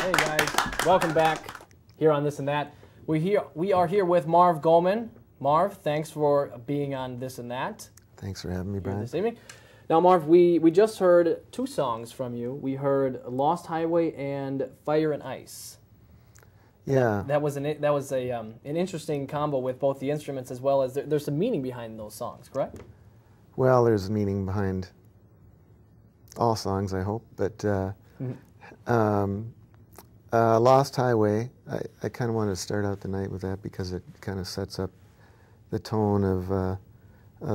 Hey guys, welcome back here on This and That. We are here with Marv Gohman. Marv, thanks for being on This and That. Thanks for having me, Bryan. This evening. Now, Marv, we just heard two songs from you. We heard Lost Highway and Fire and Ice. Yeah. That was an interesting combo with both the instruments as well as there's some meaning behind those songs, correct? Well, there's meaning behind all songs, I hope, but Lost Highway, I kind of wanted to start out the night with that because it kind of sets up the tone of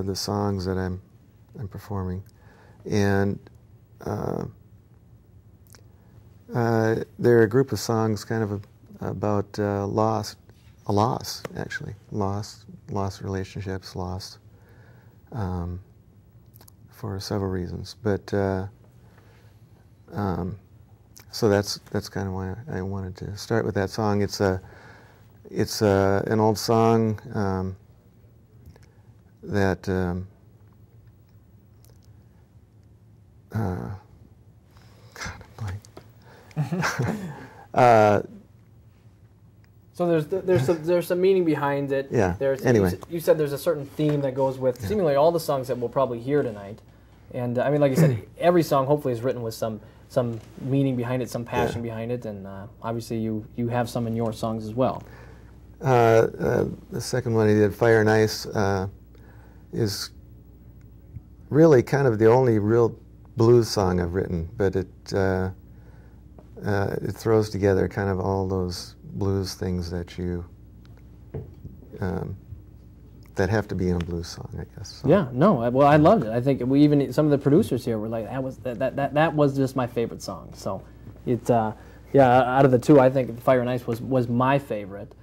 the songs that I'm performing, and they're a group of songs kind of about lost relationships, lost for several reasons, but so that's kind of why I wanted to start with that song. It's an old song that God, I'm blank. So there's some meaning behind it. Yeah. Anyway, you said there's a certain theme that goes with seemingly all the songs that we'll probably hear tonight, and I mean, like you said, every song hopefully is written with some meaning behind it, some passion behind it, and obviously you have some in your songs as well. The second one I did, Fire and Ice, is really kind of the only real blues song I've written, but it throws together kind of all those blues things that you that have to be in a blues song, I guess. So. Yeah, no, well, I loved it. I think some of the producers here were like, that was just my favorite song. So it out of the two, I think Fire and Ice was my favorite.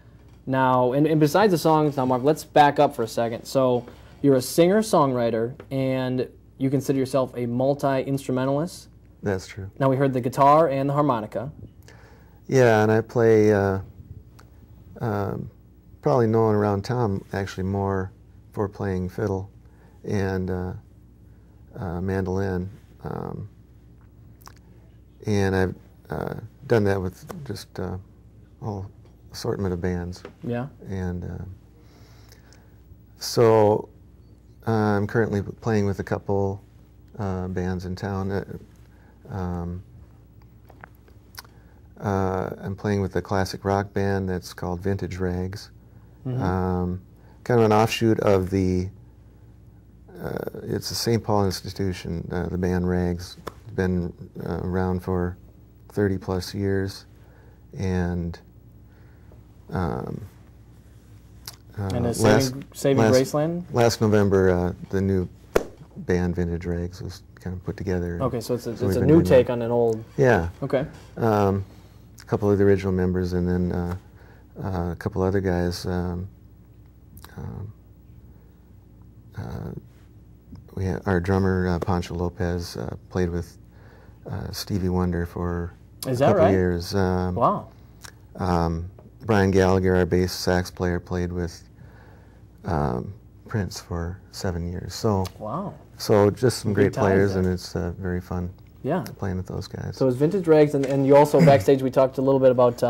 Now, and besides the songs, now Marv, let's back up for a second. So you're a singer-songwriter, and you consider yourself a multi-instrumentalist. That's true. Now, we heard the guitar and the harmonica. Yeah, and I play, probably known around town actually more for playing fiddle and mandolin. And I've done that with just a whole assortment of bands. Yeah. And so I'm currently playing with a couple bands in town. I'm playing with a classic rock band that's called Vintage Rags. Mm-hmm. Kind of an offshoot of the, it's the St. Paul institution, the band Rags. It's been around for 30 plus years, and Saving Graceland? Last November, the new band Vintage Rags was kind of put together. Okay, so it's a new take on an old... Yeah. Okay. A couple of the original members, and then a couple other guys. We had our drummer Pancho Lopez played with Stevie Wonder for a couple of years. Wow. Bryan Gallagher, our bass sax player, played with Prince for 7 years. So wow. So just some great players, and it's very fun. Yeah, playing with those guys. So it's Vintage Rags, and you also backstage we talked a little bit about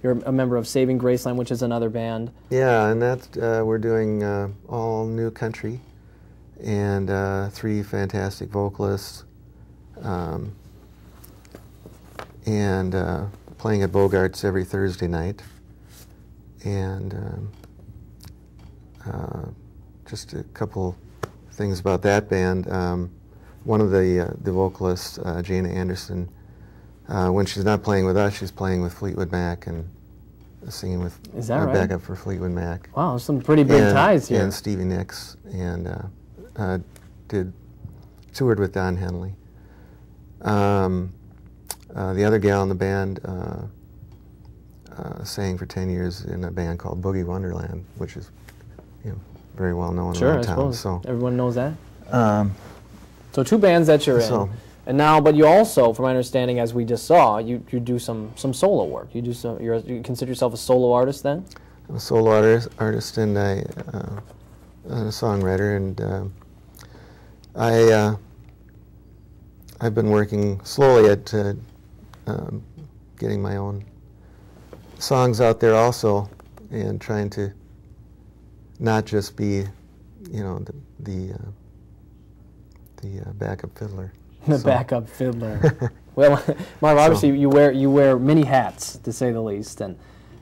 you're a member of Saving Graceland, which is another band. Yeah, and that we're doing all new country, and 3 fantastic vocalists, and playing at Bogart's every Thursday night, and just a couple things about that band. One of the vocalists, Jana Anderson, when she's not playing with us, she's playing with Fleetwood Mac and singing with backup for Fleetwood Mac. Wow, some pretty big ties here. And Stevie Nicks, and toured with Don Henley. The other gal in the band sang for 10 years in a band called Boogie Wonderland, which is very well known around town. So everyone knows that. So 2 bands that you're in, and now, but you also, from my understanding, as we just saw, you do some solo work. You consider yourself a solo artist then? I'm a solo artist, and I'm a songwriter, and I've been working slowly at getting my own songs out there also, and trying to not just be, you know, the backup fiddler. The backup fiddler. Well, Marv, obviously you wear many hats, to say the least. And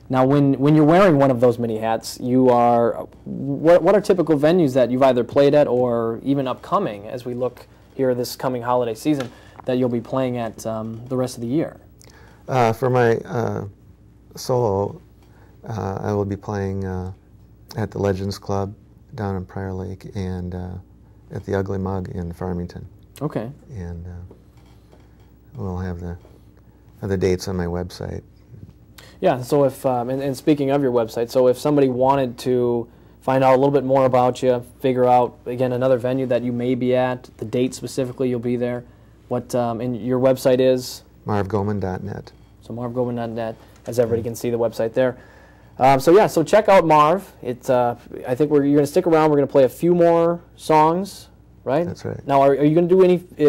now, when you're wearing one of those many hats, you are. What are typical venues that you've either played at or even upcoming as we look here this coming holiday season that you'll be playing at the rest of the year? For my solo, I will be playing at the Legends Club down in Prior Lake and at the Ugly Mug in Farmington. Okay. And we'll have the dates on my website. Yeah, so if, and speaking of your website, so if somebody wanted to find out a little bit more about you, figure out, again, another venue that you may be at, the date specifically you'll be there, what, and your website is? MarvGohman.net. So MarvGohman.net, as everybody can see the website there. So yeah, so check out Marv. It's, I think you're going to stick around. We're going to play a few more songs, right? That's right. Now, are you going to do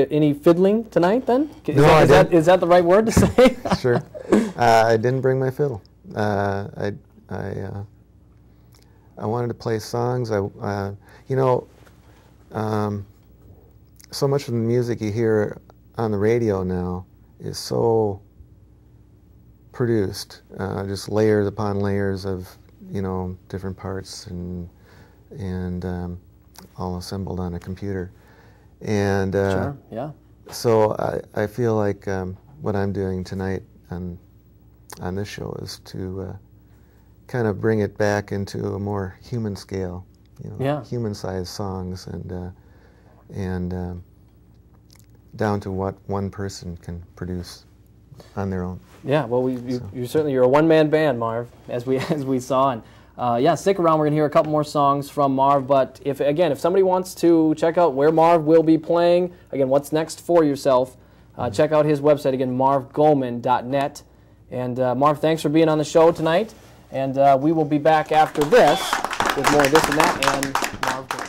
any fiddling tonight then? Is that the right word to say? Sure. I didn't bring my fiddle. I wanted to play songs. You know, so much of the music you hear on the radio now is so produced, just layers upon layers of, you know, different parts and all assembled on a computer. And sure, yeah. So I feel like what I'm doing tonight on this show is to kind of bring it back into a more human scale, you know, yeah. human-sized songs, and down to what one person can produce on their own. Yeah, well, you're a one-man band, Marv, as we saw. And yeah, stick around. We're gonna hear a couple more songs from Marv. But if somebody wants to check out where Marv will be playing, again, what's next for yourself, check out his website again, MarvGohman.net. And Marv, thanks for being on the show tonight. And we will be back after this with more of this and that and Marv Gohman.